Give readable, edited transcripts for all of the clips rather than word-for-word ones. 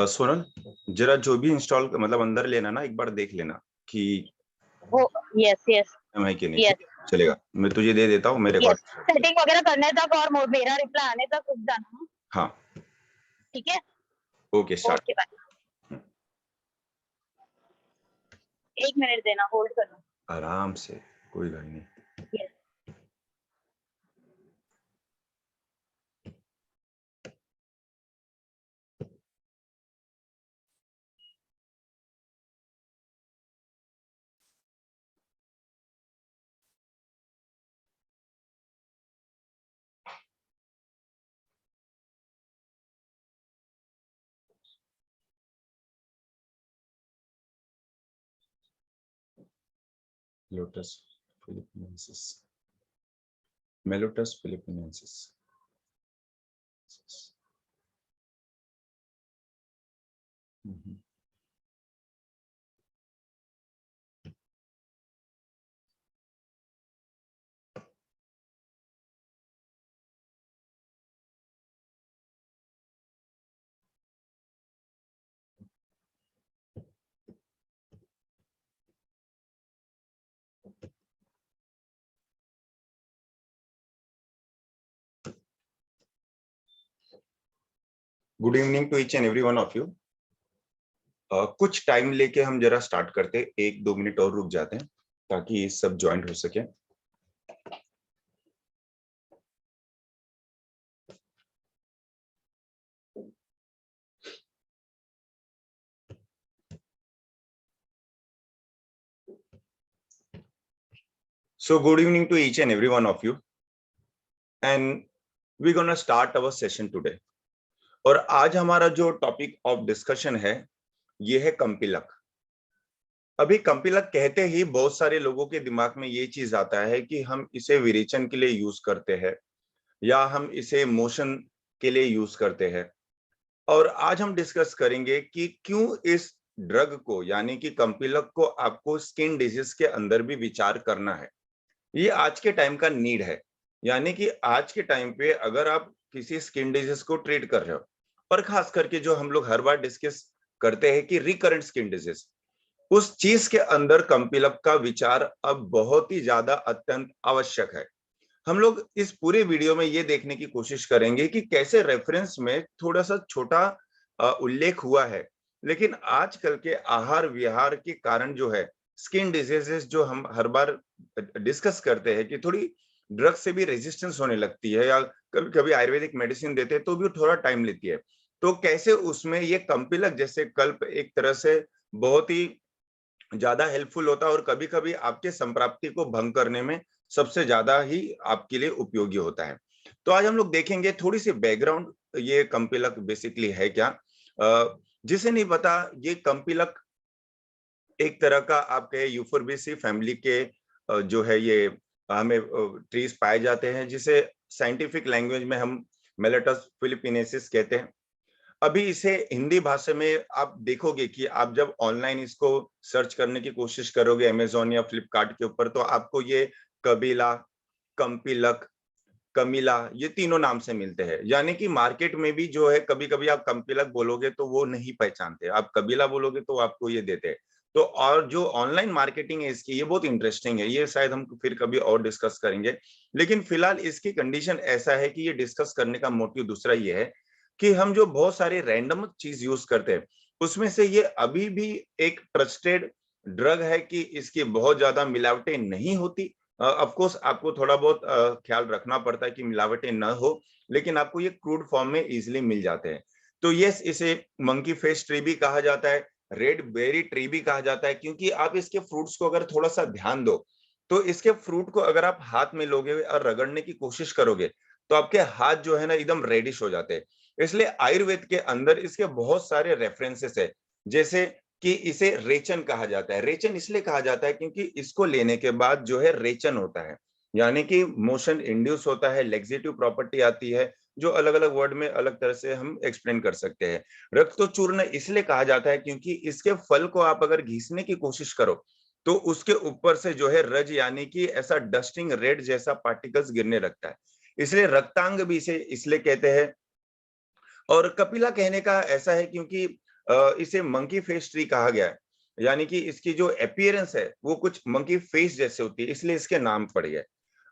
सोनल, जरा जो भी इंस्टॉल मतलब अंदर लेना ना, एक बार देख लेना कि वो यस यस है कि नहीं। यस चलेगा, मैं तुझे दे देता हूँ मेरे यस सेटिंग वगैरह करने तक और मेरा रिप्लाई आने तक रुक जाना। हाँ ठीक है, okay start. Okay bye. 1 minute देना, होल्ड करना। आराम से, कोई गाड़ी नहीं। यस लोटस फिलिपिनेंसिस, मेलोटस फिलिपिनेंसिस। Good evening to each and every one of you. कुछ टाइम लेके हम जरा स्टार्ट करते, 1-2 मिनट और रुक जाते हैं ताकि सब ज्वाइंट हो सके। So good evening to each and every one of you, and we're gonna start our session today. और आज हमारा जो टॉपिक ऑफ डिस्कशन है ये है कंपिलक। अभी कंपिलक कहते ही बहुत सारे लोगों के दिमाग में ये चीज आता है कि हम इसे विरेचन के लिए यूज करते हैं या हम इसे मोशन के लिए यूज करते हैं। और आज हम डिस्कस करेंगे कि क्यों इस ड्रग को यानी कि कंपिलक को आपको स्किन डिजीज के अंदर भी विचार करना है। ये आज के टाइम का नीड है, यानी कि आज के टाइम पे अगर आप किसी स्किन डिजीज को ट्रीट कर रहे हो, और खास करके जो हम लोग हर बार डिस्कस करते हैं कि रिकरेंट स्किन डिजीज, उस चीज के अंदर कंपिलक का विचार अब बहुत ही ज्यादा अत्यंत आवश्यक है। हम लोग इस पूरे वीडियो में ये देखने की कोशिश करेंगे कि कैसे रेफरेंस में थोड़ा सा छोटा उल्लेख हुआ है, लेकिन आजकल के आहार विहार के कारण जो है स्किन डिजीजेस जो हम हर बार डिस्कस करते हैं कि थोड़ी ड्रग से भी रेजिस्टेंस होने लगती है, या कभी कभी आयुर्वेदिक मेडिसिन देते हैं तो भी थोड़ा टाइम लेती है। तो कैसे उसमें ये कंपिलक जैसे कल्प एक तरह से बहुत ही ज्यादा हेल्पफुल होता है और कभी कभी आपके संप्राप्ति को भंग करने में सबसे ज्यादा ही आपके लिए उपयोगी होता है। तो आज हम लोग देखेंगे थोड़ी सी बैकग्राउंड, ये कंपिलक बेसिकली है क्या। जिसे नहीं पता, ये कंपिलक एक तरह का आप कहे यूफोर्बिएसी फैमिली के जो है ये हमें ट्रीज पाए जाते हैं, जिसे साइंटिफिक लैंग्वेज में हम मेलेटस फिलिपिनेसिस कहते हैं। अभी इसे हिंदी भाषा में आप देखोगे कि आप जब ऑनलाइन इसको सर्च करने की कोशिश करोगे अमेज़न या फ्लिपकार्ट के ऊपर, तो आपको ये कबीला, कंपिलक, कमिला, ये तीनों नाम से मिलते हैं। यानी कि मार्केट में भी जो है कभी कभी आप कंपिलक बोलोगे तो वो नहीं पहचानते, आप कबीला बोलोगे तो आपको ये देते हैं। तो और जो ऑनलाइन मार्केटिंग है इसकी, ये बहुत इंटरेस्टिंग है, ये शायद हम फिर कभी और डिस्कस करेंगे। लेकिन फिलहाल इसकी कंडीशन ऐसा है कि ये डिस्कस करने का मोटिव दूसरा ये है कि हम जो बहुत सारे रैंडम चीज यूज करते हैं उसमें से ये अभी भी एक ट्रस्टेड ड्रग है कि इसकी बहुत ज्यादा मिलावटें नहीं होती। ऑफ कोर्स आपको थोड़ा बहुत ख्याल रखना पड़ता है कि मिलावटें न हो, लेकिन आपको ये क्रूड फॉर्म में इजीली मिल जाते हैं। तो यस, इसे मंकी फेस ट्री भी कहा जाता है, रेड बेरी ट्री भी कहा जाता है, क्योंकि आप इसके फ्रूट्स को अगर थोड़ा सा ध्यान दो तो इसके फ्रूट को अगर आप हाथ में लोगे और रगड़ने की कोशिश करोगे तो आपके हाथ जो है ना एकदम रेडिश हो जाते हैं। इसलिए आयुर्वेद के अंदर इसके बहुत सारे रेफरेंसेस है, जैसे कि इसे रेचन कहा जाता है। रेचन इसलिए कहा जाता है क्योंकि इसको लेने के बाद जो है रेचन होता है, यानी कि मोशन इंड्यूस होता है, लेक्सिटिव प्रॉपर्टी आती है, जो अलग अलग वर्ड में अलग तरह से हम एक्सप्लेन कर सकते हैं। रक्तचूर्ण इसलिए कहा जाता है क्योंकि इसके फल को आप अगर घिसने की कोशिश करो तो उसके ऊपर से जो है रज यानी कि ऐसा डस्टिंग रेड जैसा पार्टिकल्स गिरने लगता है। इसलिए रक्तांग भी इसे इसलिए कहते हैं। और कपिला कहने का ऐसा है क्योंकि इसे मंकी फेस ट्री कहा गया है, यानी कि इसकी जो अपीयरेंस है वो कुछ मंकी फेस जैसे होती है, इसलिए इसके नाम पड़ गए।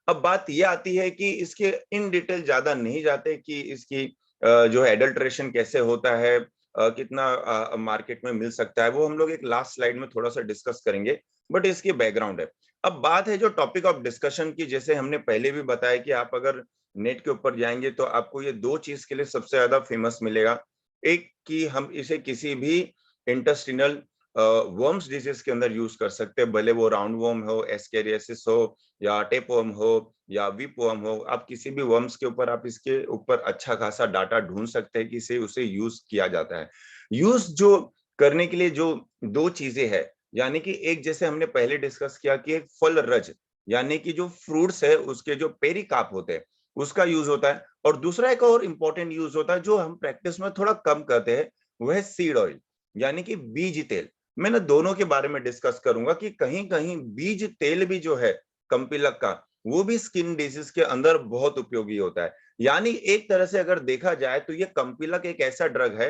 अब बात ये आती है कि इसके इन डिटेल ज्यादा नहीं जाते कि इसकी जो है एडल्ट्रेशन कैसे होता है, कितना मार्केट में मिल सकता है, वो हम लोग एक लास्ट स्लाइड में थोड़ा सा डिस्कस करेंगे, बट इसकी बैकग्राउंड है। अब बात है जो टॉपिक ऑफ डिस्कशन की, जैसे हमने पहले भी बताया कि आप अगर नेट के ऊपर जाएंगे तो आपको ये दो चीज के लिए सबसे ज्यादा फेमस मिलेगा। एक कि हम इसे किसी भी इंटेस्टिनल वर्म्स डिजीज के अंदर यूज कर सकते हैं, भले वो राउंड वर्म हो, एस्केरियासिस हो, या टेपवर्म हो, या विपवर्म हो। आप किसी भी वर्म्स के ऊपर आप इसके ऊपर अच्छा खासा डाटा ढूंढ सकते हैं कि इसे उसे यूज किया जाता है। यूज जो करने के लिए जो दो चीजें हैं, यानी कि एक जैसे हमने पहले डिस्कस किया कि एक फल रज, यानी कि जो फ्रूट्स है उसके जो पेरिकाप होते हैं उसका यूज होता है, और दूसरा एक और इंपॉर्टेंट यूज होता है जो हम प्रैक्टिस में थोड़ा कम करते हैं, वह है सीड ऑयल, यानी कि बीज तेल। मैं ना दोनों के बारे में डिस्कस करूंगा कि कहीं कहीं बीज तेल भी जो है कंपिलक का, वो भी स्किन डिजीज के अंदर बहुत उपयोगी होता है। यानी एक तरह से अगर देखा जाए तो ये कंपिलक एक ऐसा ड्रग है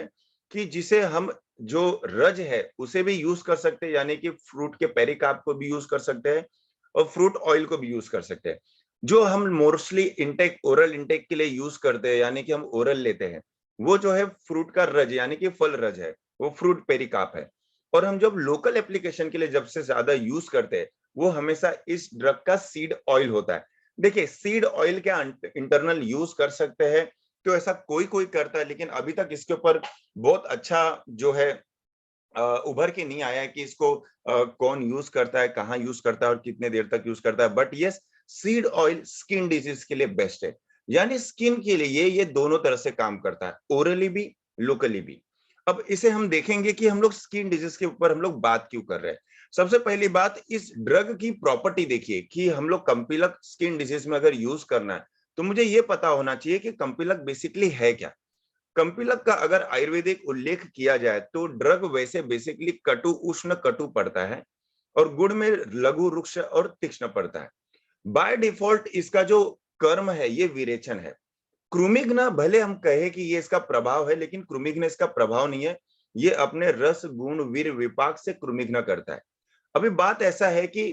कि जिसे हम जो रज है उसे भी यूज कर सकते हैं, यानी कि फ्रूट के पेरिकाप को भी यूज कर सकते हैं और फ्रूट ऑयल को भी यूज कर सकते हैं। जो हम मोस्टली इंटेक ओरल इंटेक के लिए यूज करते हैं, यानी कि हम ओरल लेते हैं, वो जो है फ्रूट का रज यानी कि फल रज है, वो फ्रूट पेरिकाप है। और हम जब लोकल एप्लीकेशन के लिए जब से ज्यादा यूज करते हैं, वो हमेशा इस ड्रग का सीड ऑयल होता है। देखिए सीड ऑयल क्या इंटरनल यूज कर सकते हैं, तो ऐसा कोई कोई करता है, लेकिन अभी तक इसके ऊपर बहुत अच्छा जो है उभर के नहीं आया है कि इसको कौन यूज करता है, कहाँ यूज करता है और कितने देर तक यूज करता है। But yes, seed oil skin disease के लिए बेस्ट है, यानी स्किन के लिए ये दोनों तरह से काम करता है, ओरली भी लोकली भी। अब इसे हम देखेंगे कि हम लोग स्किन डिजीज के ऊपर हम लोग बात क्यों कर रहे हैं। सबसे पहली बात, इस ड्रग की प्रॉपर्टी देखिए कि हम लोग कंपिलक स्किन डिजीज में अगर यूज करना है तो मुझे ये पता होना चाहिए कि कंपिलक बेसिकली है क्या। कंपिलक का अगर आयुर्वेदिक उल्लेख किया जाए तो ड्रग वैसे बेसिकली कटु उष्ण कटु पड़ता है, और गुण में लघु रुक्ष और तीक्ष्ण पड़ता है। बाय डिफॉल्ट इसका जो कर्म है ये विरेचन है। क्रुमिग्न भले हम कहे कि ये इसका प्रभाव है, लेकिन क्रुमिग्न इसका प्रभाव नहीं है, ये अपने रस गुण वीर विपाक से क्रुमिग्न करता है। अभी बात ऐसा है कि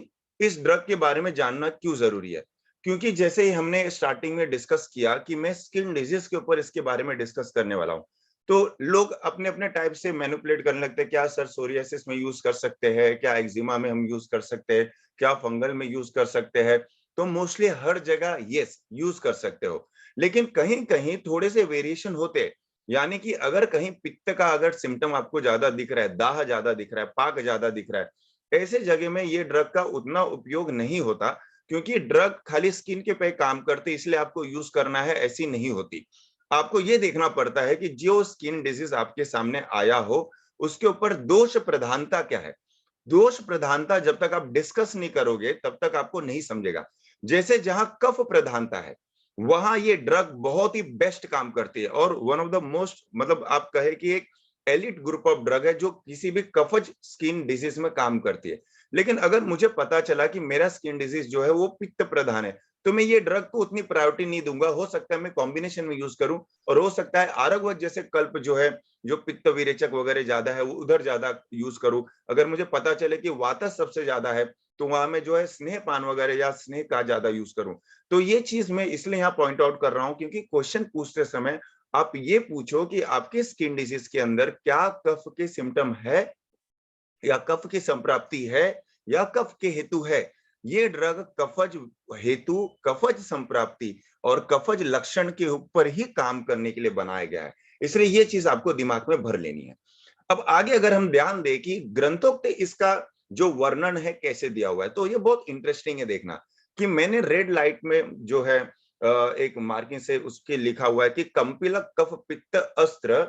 इस ड्रग के बारे में जानना क्यों जरूरी है, क्योंकि जैसे ही हमने स्टार्टिंग में डिस्कस किया कि मैं स्किन डिजीज के ऊपर इसके बारे में डिस्कस करने वाला हूं, तो लोग अपने अपने टाइप से मैनिपुलेट करने लगते हैं। क्या सर सोरियासिस में यूज कर सकते हैं, क्या एक्जिमा में हम यूज कर सकते हैं, क्या फंगल में यूज कर सकते हैं। तो मोस्टली हर जगह यस यूज कर सकते हो, लेकिन कहीं कहीं थोड़े से वेरिएशन होते हैं। यानी कि अगर कहीं पित्त का अगर सिम्टम आपको ज्यादा दिख रहा है, दाह ज्यादा दिख रहा है, पाक ज्यादा दिख रहा है, ऐसे जगह में ये ड्रग का उतना उपयोग नहीं होता, क्योंकि ड्रग खाली स्किन के पे काम करते इसलिए आपको यूज करना है ऐसी नहीं होती। आपको ये देखना पड़ता है कि जो स्किन डिजीज आपके सामने आया हो उसके ऊपर दोष प्रधानता क्या है। दोष प्रधानता जब तक आप डिस्कस नहीं करोगे तब तक आपको नहीं समझेगा। जैसे जहां कफ प्रधानता है वहां ये ड्रग बहुत ही बेस्ट काम करती है, और वन ऑफ द मोस्ट मतलब आप कहे कि एक एलिट ग्रुप ऑफ ड्रग है जो किसी भी कफज स्किन डिजीज में काम करती है। लेकिन अगर मुझे पता चला कि मेरा स्किन डिजीज जो है वो पित्त प्रधान है, तो मैं ये ड्रग को उतनी प्रायोरिटी नहीं दूंगा। हो सकता है मैं कॉम्बिनेशन में यूज करूं, और हो सकता है आरगवत जैसे कल्प जो है, जो पित्त विरेचक वगैरह ज्यादा है, वो उधर ज्यादा यूज करूं। अगर मुझे पता चले कि वातस सबसे ज्यादा है तो वहां में जो है स्नेह पान वगैरह या स्नेह का ज्यादा यूज करूं। तो ये चीज मैं इसलिए यहाँ पॉइंट आउट कर रहा हूं क्योंकि क्वेश्चन पूछते समय आप ये पूछो कि आपके स्किन डिजीज के अंदर क्या कफ के सिम्टम है, या कफ की संप्राप्ति है, या कफ के हेतु है। ये ड्रग कफज हेतु, कफज संप्राप्ति और कफज लक्षण के ऊपर ही काम करने के लिए बनाया गया है, इसलिए ये चीज आपको दिमाग में भर लेनी है। अब आगे अगर हम ध्यान दें कि ग्रंथोक्त इसका जो वर्णन है कैसे दिया हुआ है, तो ये बहुत इंटरेस्टिंग है देखना कि मैंने रेड लाइट में जो है एक मार्किंग से उसके लिखा हुआ है कि कंपिलक कफ पित्त अस्त्र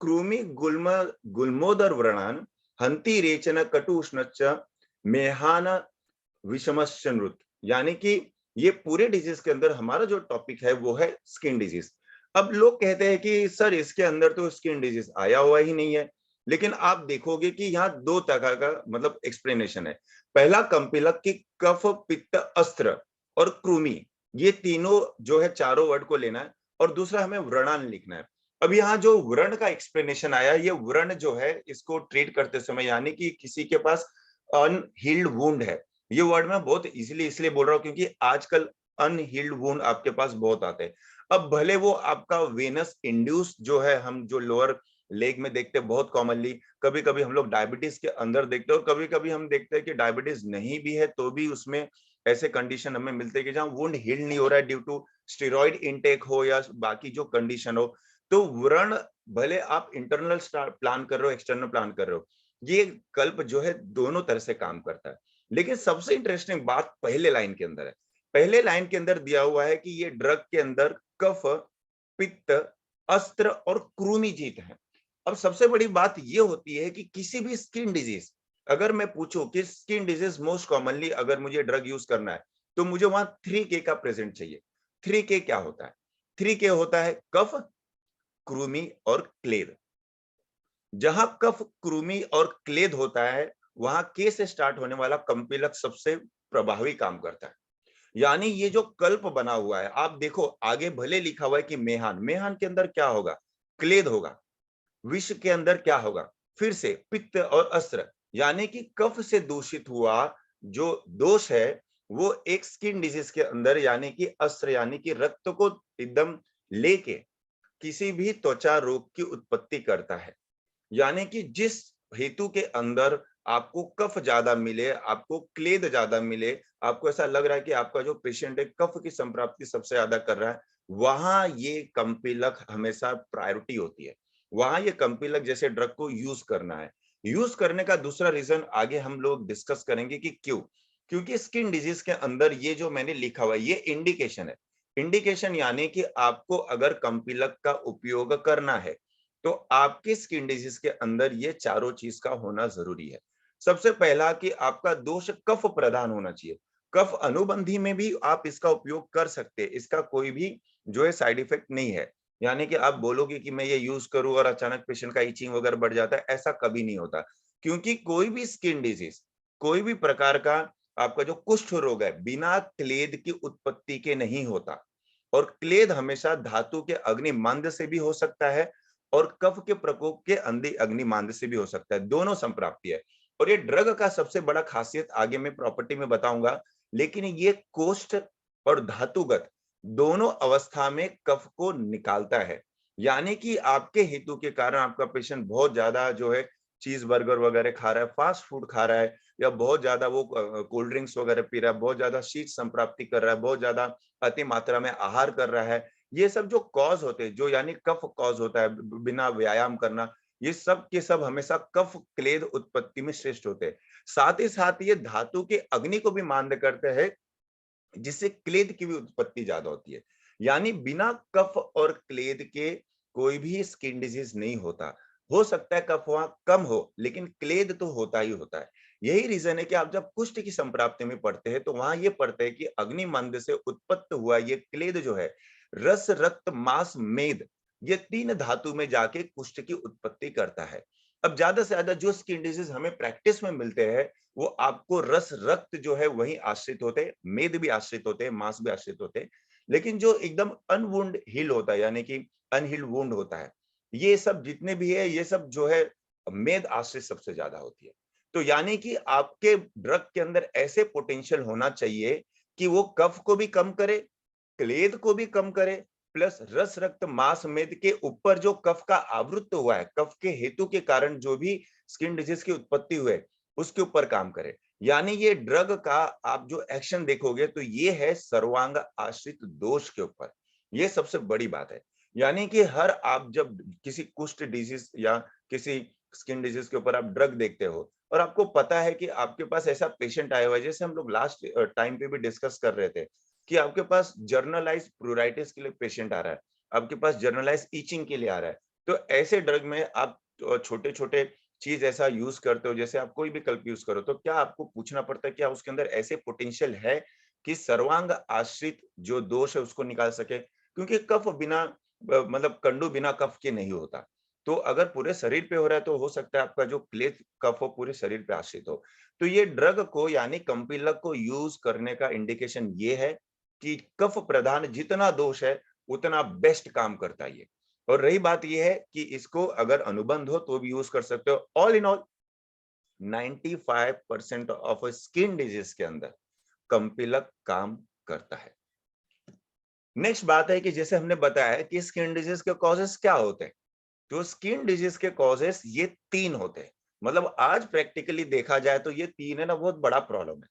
कृमि गुल्म गुल्मोदर व्रणान हंति रेचन कटुष्णच मेहान विषमश्चनृत। यानी कि ये पूरे डिजीज के अंदर हमारा जो टॉपिक है वो है स्किन डिजीज। अब लोग कहते हैं कि सर इसके अंदर तो स्किन डिजीज आया हुआ ही नहीं है, लेकिन आप देखोगे कि यहाँ दो तरह का मतलब एक्सप्लेनेशन है। पहला कंपिलक की कफ पित्त अस्त्र और कृमि, ये तीनों जो है चारों वर्ड को लेना है और दूसरा हमें व्रणान लिखना है। अब यहाँ जो व्रण का एक्सप्लेनेशन आया, ये व्रण जो है इसको ट्रीट करते समय यानी कि किसी के पास अनहील्ड वुंड है, ये वर्ड मैं बहुत इजीली इसलिए बोल रहा हूँ क्योंकि आजकल अनहील्ड वुंड आपके पास बहुत आते हैं। अब भले वो आपका वेनस इंड्यूस जो है, हम जो लोअर लेग में देखते हैं बहुत कॉमनली, कभी कभी हम लोग डायबिटीज के अंदर देखते हैं और कभी कभी हम देखते हैं कि डायबिटीज नहीं भी है तो भी उसमें ऐसे कंडीशन हमें मिलते हैं कि जहां वुंड हील नहीं हो रहा है ड्यू टू स्टेरॉइड इनटेक हो या बाकी जो कंडीशन हो। तो व्रण भले आप इंटरनल प्लान कर रहे हो, एक्सटर्नल प्लान कर रहे हो, ये कल्प जो है दोनों तरह से काम करता है। लेकिन सबसे इंटरेस्टिंग बात पहले लाइन के अंदर है। पहले लाइन के अंदर दिया हुआ है कि ये ड्रग के अंदर कफ, पित्त, अस्त्र और कृमि जीत है। अब सबसे बड़ी बात ये होती है कि किसी भी स्किन डिजीज, अगर मैं पूछूं कि स्किन डिजीज मोस्ट कॉमनली अगर मुझे ड्रग यूज करना है तो मुझे वहां 3K का प्रेजेंट चाहिए। 3K क्या होता है? 3K होता है कफ, कृमि और क्लेद। जहां कफ, कृमि और क्लेद होता है वहां के से स्टार्ट होने वाला कंपिलक सबसे प्रभावी काम करता है। यानी ये जो कल्प बना हुआ है, आप देखो आगे भले लिखा हुआ है कि मेहान, मेहान के अंदर क्या होगा? क्लेद होगा। विष के अंदर क्या होगा? फिर से पित्त और अस्त्र, यानी कि कफ से दूषित हुआ जो दोष है वो एक स्किन डिजीज के अंदर यानी कि अस्त्र यानी कि रक्त को एकदम लेके किसी भी त्वचा रोग की उत्पत्ति करता है। यानी कि जिस हेतु के अंदर आपको कफ ज्यादा मिले, आपको क्लेद ज्यादा मिले, आपको ऐसा लग रहा है कि आपका जो पेशेंट है कफ की संप्राप्ति सबसे ज्यादा कर रहा है, वहां ये कंपिलक हमेशा प्रायोरिटी होती है। वहां ये कंपिलक जैसे ड्रग को यूज करना है। यूज करने का दूसरा रीजन आगे हम लोग डिस्कस करेंगे कि क्यों। क्योंकि स्किन डिजीज के अंदर ये जो मैंने लिखा हुआ है ये इंडिकेशन है। इंडिकेशन यानी कि आपको अगर कंपिलक का उपयोग करना है तो आपके स्किन डिजीज के अंदर ये चारों चीज का होना जरूरी है। सबसे पहला कि आपका दोष कफ प्रधान होना चाहिए। कफ अनुबंधी में भी आप इसका उपयोग कर सकते हैं, इसका कोई भी जो है साइड इफेक्ट नहीं है। यानी कि आप बोलोगे कि मैं ये यूज करूं और अचानक पेशेंट का इचिंग वगैरह बढ़ जाता है, ऐसा कभी नहीं होता। क्योंकि कोई भी स्किन डिजीज, कोई भी प्रकार का आपका जो कुष्ठ रोग है बिना क्लेद की उत्पत्ति के नहीं होता। और क्लेद हमेशा धातु के अग्निमांद से भी हो सकता है और कफ के प्रकोप के अंधे अग्निमांद से भी हो सकता है, दोनों संप्राप्ति है। और ये ड्रग का सबसे बड़ा खासियत आगे मैं प्रॉपर्टी में बताऊंगा, लेकिन ये कोष्ठ और धातुगत दोनों अवस्था में कफ को निकालता है। यानी कि आपके हेतु के कारण आपका पेशेंट बहुत ज्यादा जो है चीज बर्गर वगैरह खा रहा है, फास्ट फूड खा रहा है, या बहुत ज्यादा वो कोल्ड ड्रिंक्स वगैरह पी रहा है, बहुत ज्यादा शीत संप्राप्ति कर रहा है, बहुत ज्यादा अति मात्रा में आहार कर रहा है, ये सब जो कॉज होते हैं, जो यानी कफ कॉज होता है, बिना व्यायाम करना, ये सब के सब हमेशा कफ क्लेद उत्पत्ति में श्रेष्ठ होते हैं। साथ ही साथ ये धातु के अग्नि को भी मान्य करते हैं, जिससे क्लेद की भी उत्पत्ति ज्यादा होती है। यानी बिना कफ और क्लेद के कोई भी स्किन डिजीज नहीं होता। हो सकता है कफ वहां कम हो लेकिन क्लेद तो होता ही होता है। यही रीजन है कि आप जब कुष्ठ की संप्राप्ति में पढ़ते हैं तो वहां ये पढ़ते हैं कि अग्निमंद से उत्पत्त हुआ ये क्लेद जो है रस, रक्त, मांस, मेद, ये तीन धातु में जाके कुष्ठ की उत्पत्ति करता है। अब ज्यादा से ज्यादा जो स्किन डिजीज हमें प्रैक्टिस में मिलते हैं वो आपको रस, रक्त जो है वही आश्रित होते हैं, मेद भी आश्रित होते हैं, मांस भी आश्रित होते हैं। लेकिन जो एकदम अनवुंड हील होता है यानी कि अनहील्ड वुंड होता है, ये सब जितने भी है ये सब जो है मेद आश्रित सबसे ज्यादा होती है। तो यानी कि आपके ड्रग के अंदर ऐसे पोटेंशियल होना चाहिए कि वो कफ को भी कम करे, क्लेद को भी कम करे, प्लस रस, रक्त, मांस, मेद के ऊपर जो कफ का आवृत्त हुआ है, कफ के हेतु के कारण जो भी स्किन डिजीज की उत्पत्ति हुए उसके ऊपर काम करे। यानी ये ड्रग का आप जो एक्शन देखोगे तो ये है सर्वांग आश्रित दोष के ऊपर। ये सबसे बड़ी बात है। यानी कि हर आप जब किसी कुष्ठ डिजीज या किसी स्किन डिजीज के ऊपर आप ड्रग देखते हो और आपको पता है कि आपके पास ऐसा पेशेंट आया हुआ है, जैसे हम लोग लास्ट टाइम पे भी डिस्कस कर रहे थे कि आपके पास जर्नलाइज प्लूराइटिस के लिए पेशेंट आ रहा है, आपके पास जर्नलाइज ईचिंग के लिए आ रहा है। तो ऐसे ड्रग में आप छोटे छोटे चीज ऐसा यूज करते हो, जैसे आप कोई भी कल्प यूज करो तो क्या आपको पूछना पड़ता है क्या उसके अंदर ऐसे पोटेंशियल है कि सर्वांग आश्रित जो दोष है उसको निकाल सके? क्योंकि कफ बिना मतलब कंडू बिना कफ के नहीं होता। तो अगर पूरे शरीर पे हो रहा है तो हो सकता है आपका जो क्लेथ कफ हो पूरे शरीर पे आश्रित हो। तो ये ड्रग को यानी कंपिलक को यूज करने का इंडिकेशन ये है कि कफ प्रधान जितना दोष है उतना बेस्ट काम करता है ये। और रही बात ये है कि इसको अगर अनुबंध हो तो भी यूज कर सकते हो। All in all 95% of skin disease के अंदर कंपिलक काम करता है। नेक्स्ट बात है कि जैसे हमने बताया कि स्किन डिजीज के कॉजेस क्या होते हैं, तो स्किन डिजीज के कॉजेस ये 3 होते हैं। मतलब आज प्रैक्टिकली देखा जाए तो ये 3 है ना, बहुत बड़ा प्रॉब्लम है।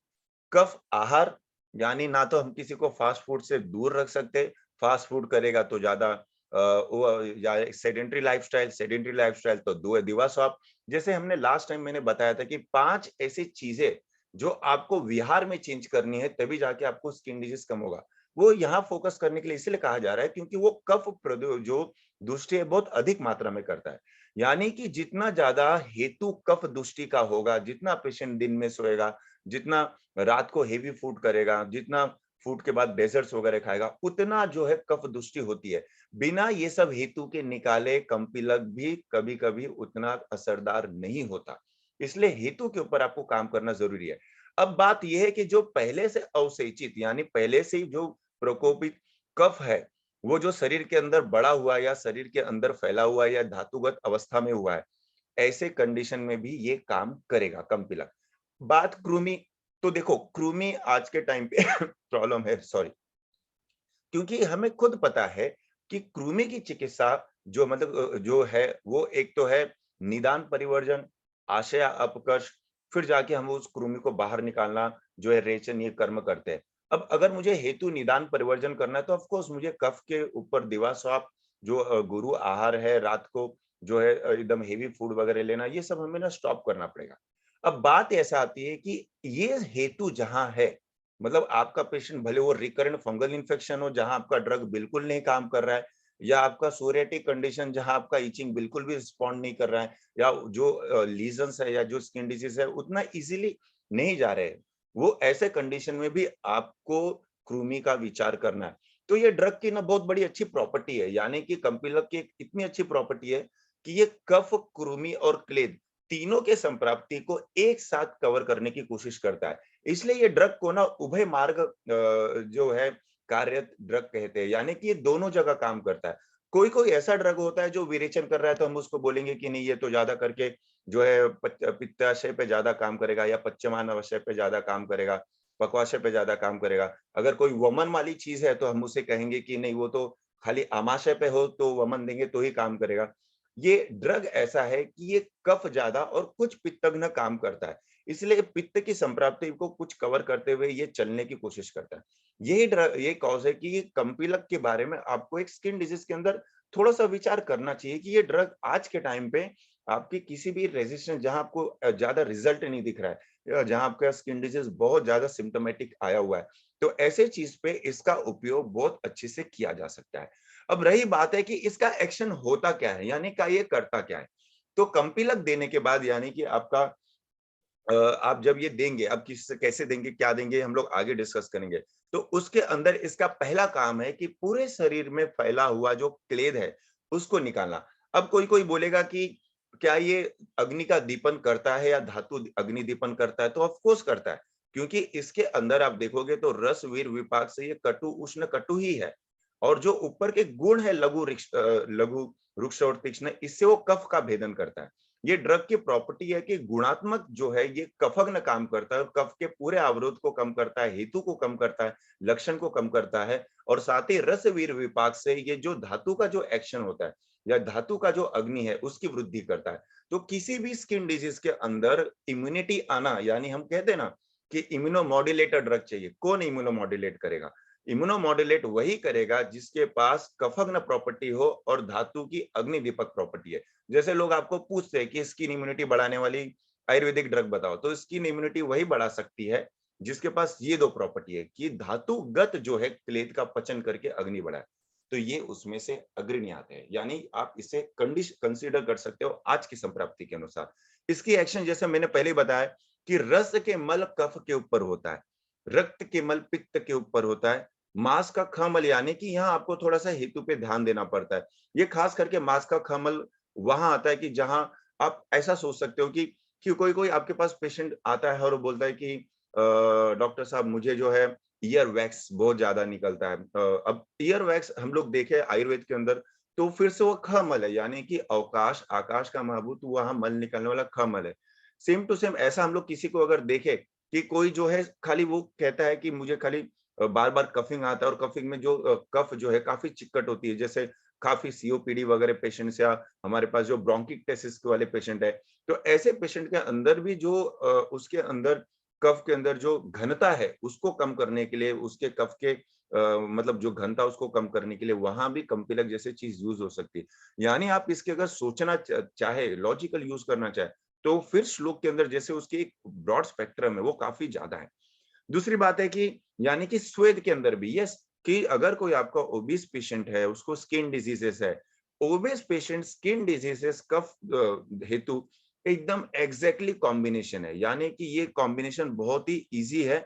कफ आहार, यानी ना तो हम किसी को फास्ट फूड से दूर रख सकते, फास्ट फूड करेगा तो ज्यादा या सेडेंट्री लाइफस्टाइल तो दिवा स्वाप। जैसे हमने लास्ट टाइम मैंने बताया था कि 5 ऐसी चीजें जो आपको विहार में चेंज करनी है तभी जाके आपको स्किन डिजीज कम होगा। वो यहाँ फोकस करने के लिए इसलिए कहा जा रहा है क्योंकि वो जो दुष्टि है बहुत अधिक मात्रा में करता है। यानी कि जितना ज्यादा हेतु कफ दुष्टि का होगा, जितना पेशेंट दिन में सोएगा, जितना रात को हेवी फूड करेगा, जितना फूड के बाद डेजर्ट्स वगैरह खाएगा, उतना जो है कफ दुष्टि होती है। बिना ये सब हेतु के निकाले कंपिलक भी कभी कभी उतना असरदार नहीं होता। इसलिए हेतु के ऊपर आपको काम करना जरूरी है। अब बात यह है कि जो पहले से अवसेचित यानी पहले से ही जो प्रकोपित कफ है, वो जो शरीर के अंदर बड़ा हुआ या शरीर के अंदर फैला हुआ या धातुगत अवस्था में हुआ है, ऐसे कंडीशन में भी ये काम करेगा कंपिलक। बात कृमि, तो देखो कृमि आज के टाइम पे प्रॉब्लम है, सॉरी, क्योंकि हमें खुद पता है कि कृमि की चिकित्सा जो मतलब जो है वो एक तो है निदान परिवर्जन, आशय अपकर्ष, फिर जाके हम उस कृमि को बाहर निकालना जो है रेचन, ये कर्म करते हैं। अब अगर मुझे हेतु निदान परिवर्जन करना है तो ऑफ कोर्स मुझे कफ के ऊपर दिवा स्वाप, जो गुरु आहार है, रात को जो है एकदम हेवी फूड वगैरह लेना, ये सब हमें ना स्टॉप करना पड़ेगा। अब बात ऐसा आती है कि ये हेतु जहां है, मतलब आपका पेशेंट भले वो रिकरेंट फंगल इन्फेक्शन हो जहां आपका ड्रग बिल्कुल नहीं काम कर रहा है, या आपका सोरियाटिक कंडीशन जहां आपका इचिंग बिल्कुल भी रिस्पॉन्ड नहीं कर रहा है, या जो लीजन्स है या जो स्किन डिजीज है उतना इजीली नहीं जा रहे हैं, वो ऐसे कंडीशन में भी आपको कृमि का विचार करना है। तो ये ड्रग की ना बहुत बड़ी अच्छी प्रॉपर्टी है, यानी कि कंपिलक की इतनी अच्छी प्रॉपर्टी है कि ये कफ, कृमि और क्लेद तीनों के संप्राप्ति को एक साथ कवर करने की कोशिश करता है। इसलिए ये ड्रग को ना उभय मार्ग जो है कार्य ड्रग कहते हैं, यानी कि ये दोनों जगह काम करता है। कोई कोई ऐसा ड्रग होता है जो विरेचन कर रहा है तो हम उसको बोलेंगे कि नहीं ये तो ज्यादा करके जो है पित्ताशय पे ज्यादा काम करेगा या पश्चिमान अवशय पे ज्यादा काम करेगा, पक्वाशय पे ज्यादा काम करेगा। अगर कोई वमन वाली चीज है तो हम उसे कहेंगे कि नहीं वो तो खाली आमाशय पे हो तो वमन देंगे तो ही काम करेगा। ये ड्रग ऐसा है कि ये कफ ज्यादा और कुछ पित्तग्न काम करता है, इसलिए पित्त की संप्राप्ति को कुछ कवर करते हुए ये चलने की कोशिश करता है। यही ड्रग, ये कॉज है कि ये कंपिलक के बारे में आपको एक स्किन डिजीज के अंदर थोड़ा सा विचार करना चाहिए कि ये ड्रग आज के टाइम पे आपकी किसी भी रेजिस्टेंस जहां आपको ज्यादा रिजल्ट नहीं दिख रहा है, या जहां आपका स्किन डिजीज बहुत ज्यादा सिम्टोमेटिक आया हुआ है, तो ऐसे चीज पे इसका उपयोग बहुत अच्छे से किया जा सकता है। अब रही बात है कि इसका एक्शन होता क्या है, यानी का ये करता क्या है। तो कंपिलक देने के बाद यानी कि आपका आप जब ये देंगे, अब किस कैसे देंगे, क्या देंगे, हम लोग आगे डिस्कस करेंगे। तो उसके अंदर इसका पहला काम है कि पूरे शरीर में फैला हुआ जो क्लेद है उसको निकालना। अब कोई कोई बोलेगा कि क्या ये अग्नि का दीपन करता है या धातु अग्नि दीपन करता है, तो ऑफ कोर्स करता है, क्योंकि इसके अंदर आप देखोगे तो रस वीर विपाक से ये कटु उष्ण कटु ही है। और जो ऊपर के गुण है लघु रुक्ष और तीक्ष्ण, इससे वो कफ का भेदन करता है। ये ड्रग की प्रॉपर्टी है कि गुणात्मक जो है ये कफग्न काम करता है और कफ के पूरे अवरोध को कम करता है, हेतु को कम करता है, लक्षण को कम करता है, और साथ ही रसवीर विपाक से ये जो धातु का जो एक्शन होता है या धातु का जो अग्नि है उसकी वृद्धि करता है। तो किसी भी स्किन डिजीज के अंदर इम्यूनिटी आना, यानी हम कहते हैं ना कि इम्यूनोमॉड्यूलेटर ड्रग चाहिए, कौन इम्यूनोमॉड्यूलेट करेगा? इम्यूनोमॉड्यूलेट वही करेगा जिसके पास कफग्न प्रॉपर्टी हो और धातु की अग्नि दीपक प्रॉपर्टी है। जैसे लोग आपको पूछते हैं कि स्किन इम्यूनिटी बढ़ाने वाली आयुर्वेदिक ड्रग बताओ, तो स्किन इम्यूनिटी वही बढ़ा सकती है जिसके पास ये दो प्रॉपर्टी है कि धातुगत जो है क्लेद का पचन करके अग्नि बढ़ाए। तो ये उसमें से अग्रणी आते हैं, यानी आप इसे कंसीडर कर सकते हो आज की संप्राप्ति के अनुसार। इसकी एक्शन जैसे मैंने पहले ही बताया कि रस के मल कफ के ऊपर होता है, रक्त के मल पित्त के ऊपर होता है, मांस का खमल, यानी कि यहाँ आपको थोड़ा सा हेतु पे ध्यान देना पड़ता है। ये खास करके मांस का खमल वहां आता है कि जहां आप ऐसा सोच सकते हो कि कोई कोई आपके पास पेशेंट आता है और वो बोलता है कि डॉक्टर साहब मुझे जो है ईयर वैक्स बहुत ज्यादा निकलता है। अब ईयर वैक्स हम लोग देखे आयुर्वेद के अंदर, तो फिर से वो ख मल है, यानी कि अवकाश आकाश का महबूत, वहां मल निकलने वाला ख मल है। सेम टू सेम ऐसा हम लोग किसी को अगर देखे कि कोई जो है खाली वो कहता है कि मुझे खाली बार बार कफिंग आता है, और कफिंग में जो कफ जो है काफी चिक्कट होती है, जैसे काफी सीओपीडी वगैरह पेशेंट्स, या हमारे पास जो ब्रोंकिक्टेसिस वाले पेशेंट है, तो ऐसे पेशेंट के अंदर भी जो उसके अंदर कफ के अंदर जो घनता है उसको कम करने के लिए, उसके कफ के मतलब जो घनता उसको कम करने के लिए वहां भी कम्पिलक जैसे चीज यूज हो सकती है। यानी आप इसके अगर सोचना चाहे, लॉजिकल यूज करना चाहे, तो फिर श्लोक के अंदर जैसे उसकी एक ब्रॉड स्पेक्ट्रम है वो काफी ज्यादा है। दूसरी बात है कि यानी कि स्वेद के अंदर भी यस, कि अगर कोई आपका ओबीस पेशेंट है, उसको स्किन डिजीजेस है, ओबीस पेशेंट स्किन डिजीजेस कफ हेतु एकदम एग्जैक्टली कॉम्बिनेशन है, यानी कि ये कॉम्बिनेशन बहुत ही इजी है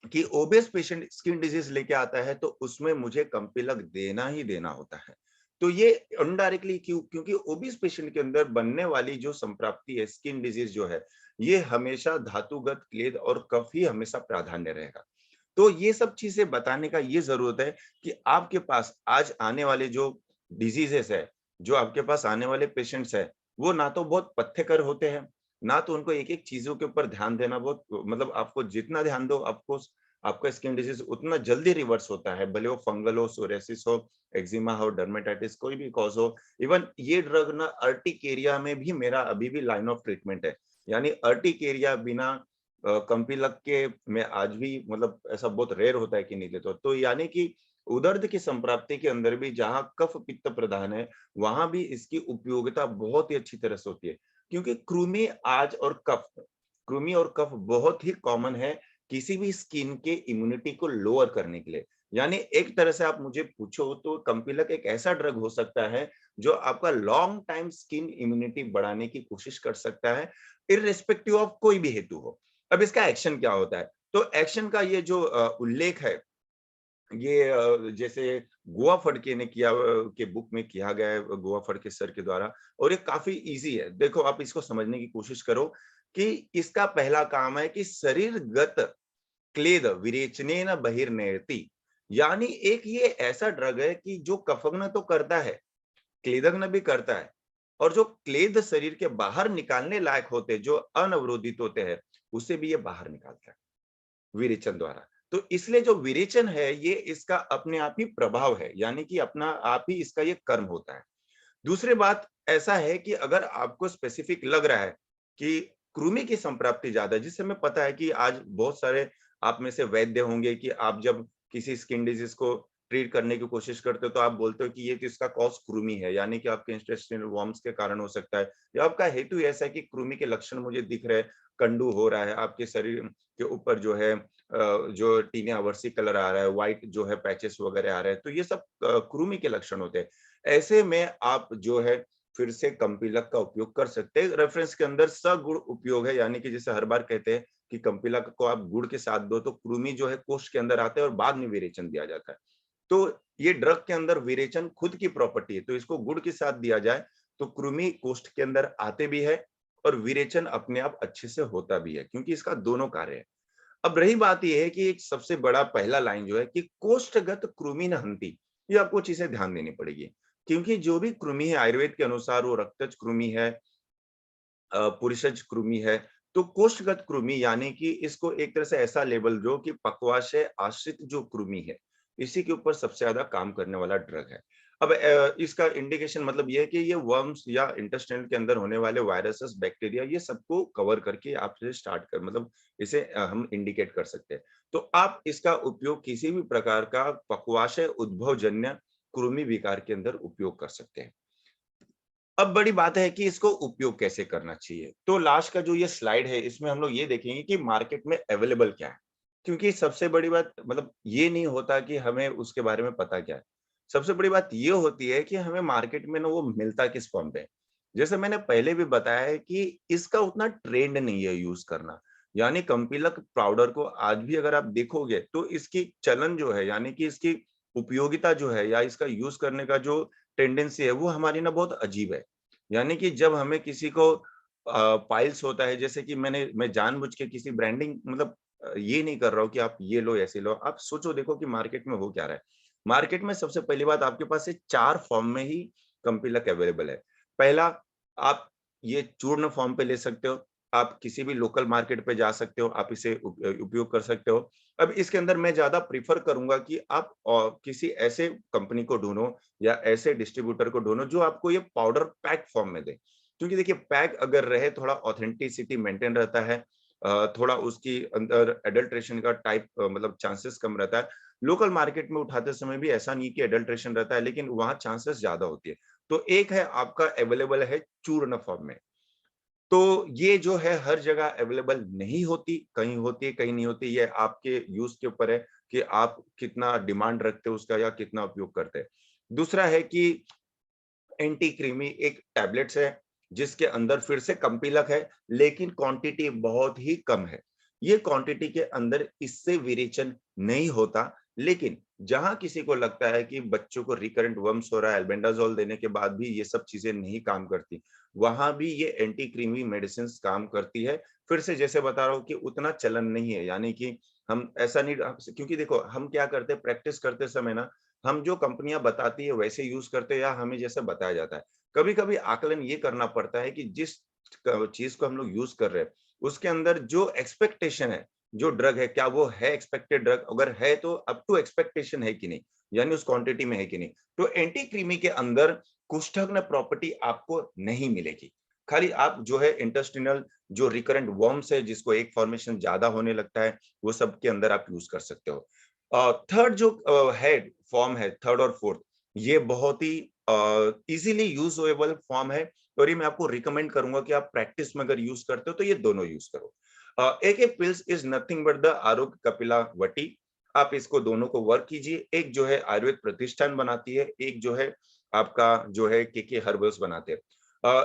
कि ओबेस पेशेंट स्किन डिजीज लेके आता है तो उसमें मुझे कम्पिलक देना ही देना होता है। तो ये इनडायरेक्टली क्यों, क्योंकि ओबीस पेशेंट के अंदर बनने वाली जो संप्राप्ति है, स्किन डिजीज जो है, ये हमेशा धातुगत क्लेद और कफ ही हमेशा प्राधान्य रहेगा। तो ये सब चीजें बताने का ये जरूरत है कि आपके पास आज आने वाले जो डिजीजेस है, जो आपके पास आने वाले पेशेंट्स है, वो ना तो बहुत पथ्यकर होते हैं, ना तो उनको एक एक चीजों के ऊपर ध्यान देना बहुत, मतलब आपको जितना ध्यान दो आपको आपका स्किन डिजीज उतना जल्दी रिवर्स होता है, भले वो फंगल हो, सोरेसिस हो, एक्जिमा हो, डर्मेटाइटिस, कोई भी कॉज हो। इवन ये ड्रग ना अर्टिकेरिया में भी मेरा अभी भी लाइन ऑफ ट्रीटमेंट है, यानी अर्टिकेरिया बिना कम्पिलक के में आज भी, मतलब ऐसा बहुत रेयर होता है कि नहीं लेते तो यानी कि उदर्द की संप्राप्ति के अंदर भी जहां कफ पित्त प्रधान है, वहां भी इसकी उपयोगिता बहुत ही अच्छी तरह से होती है, क्योंकि कृमि आज और कफ, कृमि और कफ बहुत ही कॉमन है किसी भी स्किन के इम्यूनिटी को लोअर करने के लिए। यानी एक तरह से आप मुझे पूछो तो कम्पिलक एक ऐसा ड्रग हो सकता है जो आपका लॉन्ग टाइम स्किन इम्यूनिटी बढ़ाने की कोशिश कर सकता है, इररिस्पेक्टिव ऑफ कोई भी हेतु हो। अब इसका एक्शन क्या होता है, तो एक्शन का ये जो उल्लेख है, ये जैसे गोवा फड़के ने किया, के बुक में किया गया है गोवा फड़के सर के द्वारा, और ये काफी इजी है। देखो आप इसको समझने की कोशिश करो कि इसका पहला काम है कि शरीरगत क्लेद विरेचनेन बहिर्नयति, यानी एक ये ऐसा ड्रग है कि जो कफग्न तो करता है, क्लेदग्न भी करता है, और जो क्लेद शरीर के बाहर निकालने लायक होते हैं, जो अनवरोधित होते हैं, उसे भी ये बाहर निकालता है विरेचन द्वारा। तो इसलिए जो विरेचन है ये इसका अपने आप ही प्रभाव है, यानी कि अपना आप ही इसका ये कर्म होता है। दूसरी बात ऐसा है कि अगर आपको स्पेसिफिक लग रहा है कि कृमि की संप्राप्ति ज्यादा है, जिससे हमें पता है कि आज बहुत सारे आप में से वैद्य होंगे कि आप जब किसी स्किन डिजीज को ट्रीट करने की कोशिश करते हो तो आप बोलते हो कि ये तो इसका कॉज कृमि है, यानी कि आपके इंटेस्टाइनल वर्म्स के कारण हो सकता है, या आपका हेतु ऐसा है कि कृमि के लक्षण मुझे दिख रहे हैं, कंडू हो रहा है आपके शरीर के ऊपर, जो है जो टीने आवर्सी कलर आ रहा है, व्हाइट जो है पैचेस वगैरह आ रहे हैं, तो ये सब कृमि के लक्षण होते हैं। ऐसे में आप जो है फिर से कम्पिलक का उपयोग कर सकते हैं। रेफरेंस के अंदर सगुण उपयोग है, यानी कि जैसे हर बार कहते हैं कि कम्पिलक को आप गुड़ के साथ दो तो कृमि जो है कोष्ठ के अंदर आते हैं और बाद में विरेचन दिया जाता है। तो ये ड्रग के अंदर विरेचन खुद की प्रॉपर्टी है, तो इसको गुड़ के साथ दिया जाए तो कृमि कोष्ठ के अंदर आते भी है और विरेचन अपने आप अच्छे से होता भी है, क्योंकि इसका दोनों कार्य है। अब रही बात यह है कि एक सबसे बड़ा पहला लाइन जो है कि कोष्ठगत कृमि न हंति, ये आपको चीजें ध्यान देनी पड़ेगी, क्योंकि जो भी कृमि है आयुर्वेद के अनुसार वो रक्तज कृमि है, पुरुषज कृमि है, तो कोष्ठगत कृमि यानी कि इसको एक तरह से ऐसा लेबल दो कि पक्वाशय आश्रित जो कृमि है, इसी के ऊपर सबसे ज्यादा काम करने वाला ड्रग है। अब इसका इंडिकेशन मतलब ये है कि ये वर्म्स या इंटेस्टाइनल के अंदर होने वाले वायरसेस, बैक्टीरिया, ये सबको कवर करके आप स्टार्ट कर, मतलब इसे हम इंडिकेट कर सकते हैं। तो आप इसका उपयोग किसी भी प्रकार का पक्वाशय उद्भवजन्य कृमि विकार के अंदर उपयोग कर सकते हैं। अब बड़ी बात है कि इसको उपयोग कैसे करना चाहिए। तो लास्ट का जो ये स्लाइड है इसमें हम लोग ये देखेंगे कि मार्केट में अवेलेबल क्या है, क्योंकि सबसे बड़ी बात मतलब ये नहीं होता कि हमें उसके बारे में पता क्या है। सबसे बड़ी बात ये होती है कि हमें मार्केट में ना वो मिलता किस फॉर्म पे। जैसे मैंने पहले भी बताया है कि इसका उतना ट्रेंड नहीं है यूज करना, यानी कम्पिलक पाउडर को आज भी अगर आप देखोगे तो इसकी चलन जो है, यानी कि इसकी उपयोगिता जो है या इसका यूज करने का जो टेंडेंसी है वो हमारी ना बहुत अजीब है। यानी कि जब हमें किसी को पाइल्स होता है, जैसे कि मैं जानबूझ के किसी ब्रांडिंग मतलब ये नहीं कर रहा हूँ कि आप ये लो ऐसे लो, आप सोचो देखो कि मार्केट में हो क्या रहा है। मार्केट में सबसे पहली बात आपके पास ये 4 फॉर्म में ही कम्पीलक अवेलेबल है। पहला, आप ये चूर्ण फॉर्म पे ले सकते हो, आप किसी भी लोकल मार्केट पे जा सकते हो, आप इसे उपयोग कर सकते हो। अब इसके अंदर मैं ज़्यादा प्रेफ़र करूँगा कि आप किसी ऐसे कंपनी को ढूँढो या ऐसे डिस्ट्रीब्यूटर को ढूँढो जो आपको ये पाउडर पैक फॉर्म में दे। क्योंकि देखिए पैक अगर रहे, थोड़ा ऑथेंटिसिटी मेंटेन रहता है, थोड़ा उसकी अंदर एडल्ट्रेशन का टाइप मतलब चांसेस कम रहता है। लोकल मार्केट में उठाते समय भी ऐसा नहीं कि एडल्ट्रेशन रहता है, लेकिन वहाँ चांसेस ज़्यादा होती है। तो एक है आपका अवेलेबल है चूर्ण फॉर्म में। तो ये जो है हर जगह अवेलेबल नहीं होती, कहीं होती है, कहीं नहीं होती। ये आपके यूज़ के ऊपर है कि आप कितना डिमांड रखते हो उसका या कितना उपयोग करते हैं। दूसरा है कि एंटी क्रीमी एक टैबलेट्स है, जिसके अंदर फिर से कम्पीलक है, लेकिन क्वांटिटी बहुत ही कम है। ये क्वांटिटी के अंदर इससे विरेचन नहीं होता, लेकिन जहाँ किसी को लगता है कि बच्चों को रिकरेंट वर्म्स हो रहा है, एल्बेंडाज़ोल देने के बाद भी ये सब चीज़ें नहीं काम करती, वहाँ भी ये एंटी क्रीमी मेडिसिन्स काम करती है। फिर से जैसे बता रहा हूँ कि उतना चलन नहीं है, यानी कि हम ऐसा नहीं, क्योंकि देखो हम क्या करते हैं प्रैक्टिस करते समय ना, हम जो कंपनियाँ बताती है वैसे यूज़ करते हैं या हमें जैसे बताया जाता है। कभी-कभी आकलन ये करना पड़ता है कि जिस चीज़ को हम लोग यूज़ कर रहे हैं, उसके अंदर जो एक्सपेक्टेशन है, जो ड्रग है, क्या वो है एक्सपेक्टेड ड्रग? अगर है तो अप टू एक्सपेक्टेशन है कि नहीं? यानी उस क्वांटिटी में है कि नहीं? तो एंटी क्रीमी के अंदर कुष्ठग्न प्रॉपर्टी आपको नहीं मिलेगी। खाली आप जो है इंटेस्टिनल जो रिकरेंट वर्म्स है, जिसको एग फॉर्मेशन ज़्यादा होने लगता है, वो सब के अंदर आप यूज़ कर सकते हो। थर्ड जो है फॉर्म है, थर्ड और फोर्थ, ये बहुत ही इजीली यूजेबल फॉर्म है और ये मैं आपको रिकमेंड करूंगा कि आप प्रैक्टिस में अगर यूज करते हो तो ये दोनों यूज करो। AK pills is nothing but the Arogya Kapila वटी। आप इसको दोनों को वर्क कीजिए। एक जो है आयुर्वेद प्रतिष्ठान बनाती है, एक जो है आपका जो है के हर्बल्स बनाते हैं।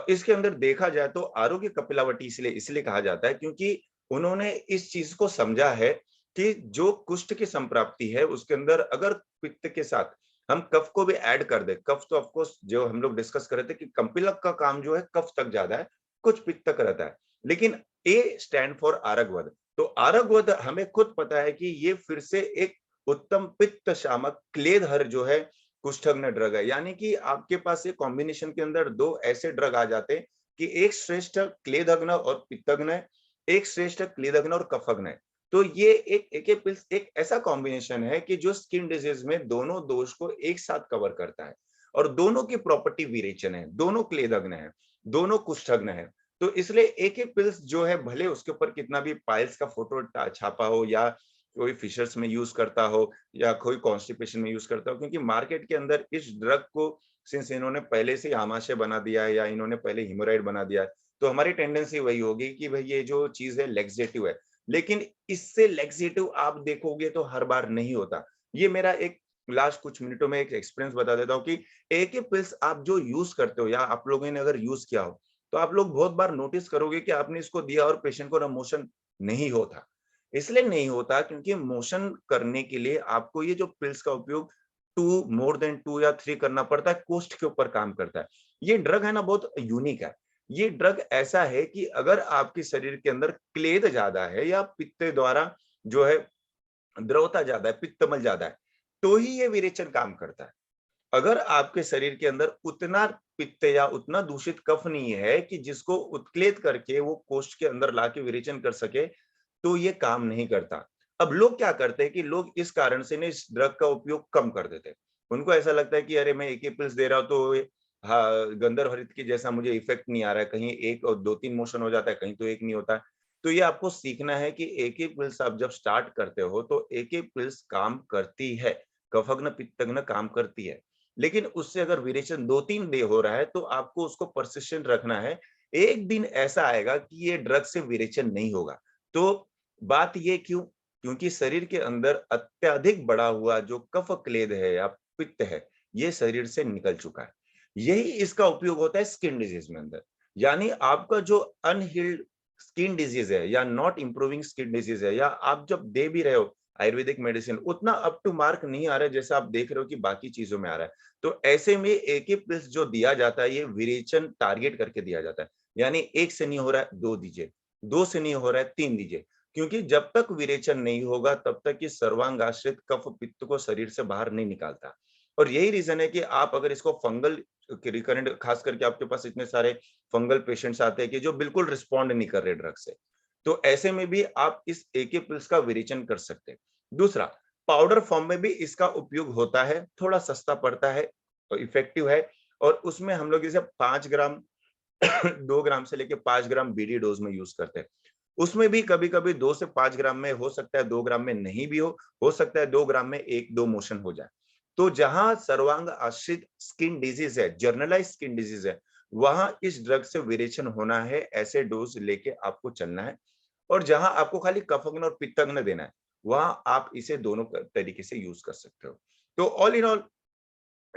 इसके अंदर देखा जाए तो आरोग्य कपिलावटी इसलिए इसलिए कहा जाता है क्योंकि उन्होंने इस चीज को समझा है कि जो कुष्ठ की संप्राप्ति है उसके अंदर अगर पित्त के साथ हम कफ को भी ऐड कर दे, कफ तो ऑफ कोर्स जो हम लोग डिस्कस कर रहे थे कि कम्पिलक का काम जो है कफ तक ज्यादा है, कुछ पित्त तक रहता है, लेकिन ए स्टैंड फॉर आरगवद। तो आरगवद हमें खुद पता है कि ये फिर से एक उत्तम पित्त शामक क्लेदहर जो है कुष्ठग्न ड्रग है, यानी कि आपके पास एक कॉम्बिनेशन के अंदर दो ऐसे ड्रग आ जाते हैं कि एक श्रेष्ठ क्लेदग्न और पित्तग्न है, एक श्रेष्ठ क्लेदग्न और कफग्न है। तो ये एक एके पिल्स एक ऐसा कॉम्बिनेशन है कि जो स्किन डिजीज में दोनों दोष को एक साथ कवर करता है और दोनों की प्रॉपर्टी विरेचन है, दोनों क्लेदग्न है, दोनों कुष्ठग्न है। तो इसलिए एके पिल्स जो है भले उसके ऊपर कितना भी पाइल्स का फोटो छापा हो या कोई फिशर्स में यूज करता हो या कोई कॉन्स्टिपेशन में यूज करता हो, क्योंकि मार्केट के अंदर इस ड्रग को सिंस इन्होंने पहले से आमाशय बना दिया है या इन्होंने पहले हिमोराइड बना दिया है, तो हमारी टेंडेंसी वही होगी कि भाई ये जो चीज है लेक्सेटिव है, लेकिन इससे लेक्सेटिव आप देखोगे तो हर बार नहीं होता। ये मेरा एक लास्ट कुछ मिनटों में एक एक्सपीरियंस बता देता हूँ कि एक ही पिल्स आप जो यूज करते हो या आप लोगों ने अगर यूज किया हो, तो आप लोग बहुत बार नोटिस करोगे कि आपने इसको दिया और पेशेंट को ना मोशन नहीं होता। इसलिए नहीं होता क्योंकि मोशन करने के लिए आपको ये जो पिल्स का उपयोग 2 मोर देन 2 या 3 करना पड़ता है, कोस्ट के ऊपर काम करता है। ये ड्रग है ना बहुत यूनिक है। ये ड्रग ऐसा है कि अगर आपके शरीर के अंदर क्लेद ज्यादा है या पित्त द्वारा जो है द्रवता ज्यादा है, पित्तमल ज्यादा है, तो ही ये विरेचन काम करता है। अगर आपके शरीर के अंदर उतना पित्त या उतना दूषित कफ नहीं है कि जिसको उत्क्लेद करके वो कोष्ठ के अंदर लाके विरेचन कर सके, तो ये काम नहीं करता। अब लोग क्या करते हैं कि लोग इस कारण से ना इस ड्रग का उपयोग कम कर देते हैं। उनको ऐसा लगता है कि अरे मैं एक ही पिल्स दे रहा हूँ तो हाँ, गंधर्व की जैसा मुझे इफेक्ट नहीं आ रहा है, कहीं एक और 2-3 मोशन हो जाता है, कहीं तो एक नहीं होता है। तो ये आपको सीखना है कि एक ही पिल्स आप जब स्टार्ट करते हो तो एक ही पिल्स काम करती है, कफग्न पित्तग्न काम करती है। लेकिन उससे अगर विरेचन 2-3 डे हो रहा है तो आपको उसको परसिस्टेंट रखना है। एक दिन ऐसा आएगा कि ये ड्रग से विरेचन नहीं होगा। तो बात ये क्यों? क्योंकि शरीर के अंदर अत्यधिक बढ़ा हुआ जो कफ क्लेद है या पित्त है, ये शरीर से निकल चुका है। यही इसका उपयोग होता है स्किन डिजीज में अंदर। यानी आपका जो अनहील्ड स्किन डिजीज है या नॉट इंप्रूविंग स्किन डिजीज है या आप जब दे भी रहे हो आयुर्वेदिक मेडिसिन, उतना अप टू मार्क नहीं आ रहा है जैसा आप देख रहे हो कि बाकी चीजों में आ रहा है। तो ऐसे में एक ही पिल्स जो दिया जाता है ये विरेचन टारगेट करके दिया जाता है। यानी 1 से नहीं हो रहा है 2 दीजिए, 2 से नहीं हो रहा है 3 दीजिए। क्योंकि जब तक विरेचन नहीं होगा तब तक ये सर्वांग आश्रित कफ पित्त को शरीर से बाहर नहीं निकालता। और यही रीजन है कि आप अगर इसको फंगल रिकरेंट, खास करके आपके पास इतने सारे फंगल पेशेंट्स आते हैं कि जो बिल्कुल रिस्पॉन्ड नहीं कर रहे ड्रग से, तो ऐसे में भी आप इस एके पिल्स का विरेचन कर सकते हैं। दूसरा, पाउडर फॉर्म में भी इसका उपयोग होता है, थोड़ा सस्ता पड़ता है और इफेक्टिव है, और उसमें हम लोग इसे 5 ग्राम 2 ग्राम से लेके 5 ग्राम बीडी डोज में यूज करते हैं। उसमें भी कभी-कभी 2 से 5 ग्राम में हो सकता है, 2 ग्राम में नहीं भी हो सकता है 2 ग्राम में 1-2 मोशन हो जाए। तो जहां सर्वांग आश्रित स्किन डिजीज है, जर्नलाइज्ड स्किन डिजीज है, वहां इस ड्रग से विरेचन होना है, ऐसे डोज लेके आपको चलना है। और जहां आपको खाली कफग्न और पित्तग्न देना है, वहां आप इसे दोनों तरीके से यूज कर सकते हो। तो ऑल इन ऑल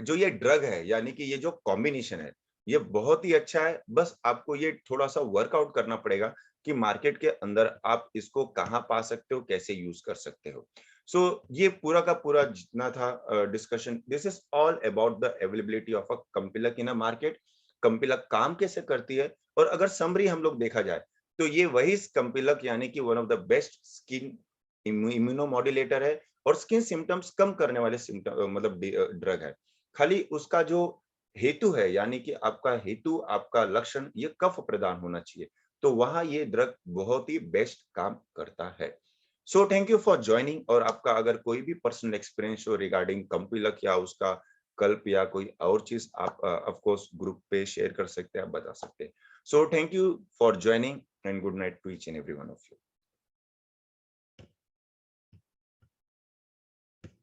जो ये ड्रग है, यानी कि ये जो कॉम्बिनेशन है, ये बहुत ही अच्छा है। बस आपको ये थोड़ा-सा वर्कआउट करना पड़ेगा कि मार्केट के अंदर आप इसको कहाँ पा सकते हो, कैसे यूज़ कर सकते हो। सो ये पूरा का पूरा जितना था discussion, this is all about the availability of a कम्पिलक इन अ मार्केट। कम्पिलक काम कैसे करती है, और अगर समरी हम लोग देखा जाए, तो ये वही कम्पिलक यानी कि one of the best skin इम्यूनोमॉड्यूलेटर है, और स्किन सिम्पटम्स कम करने वाले सिम्पटम मतलब ड्रग है। खाली उसका जो हेतु है, यानी कि आपका हेतु, आपका लक्षण ये कफ प्रदान होना चाहिए, तो वहां ये ड्रग बहुत ही बेस्ट काम करता है। So thank you for joining. और आपका अगर कोई भी पर्सनल एक्सपीरियंस हो रिगार्डिंग कम्पिलक या उसका कल्प या कोई और चीज, आप ऑफ कोर्स ग्रुप पे शेयर कर सकते हैं, आप बता सकते हैं। So thank you for joining and good night to each and every one of you.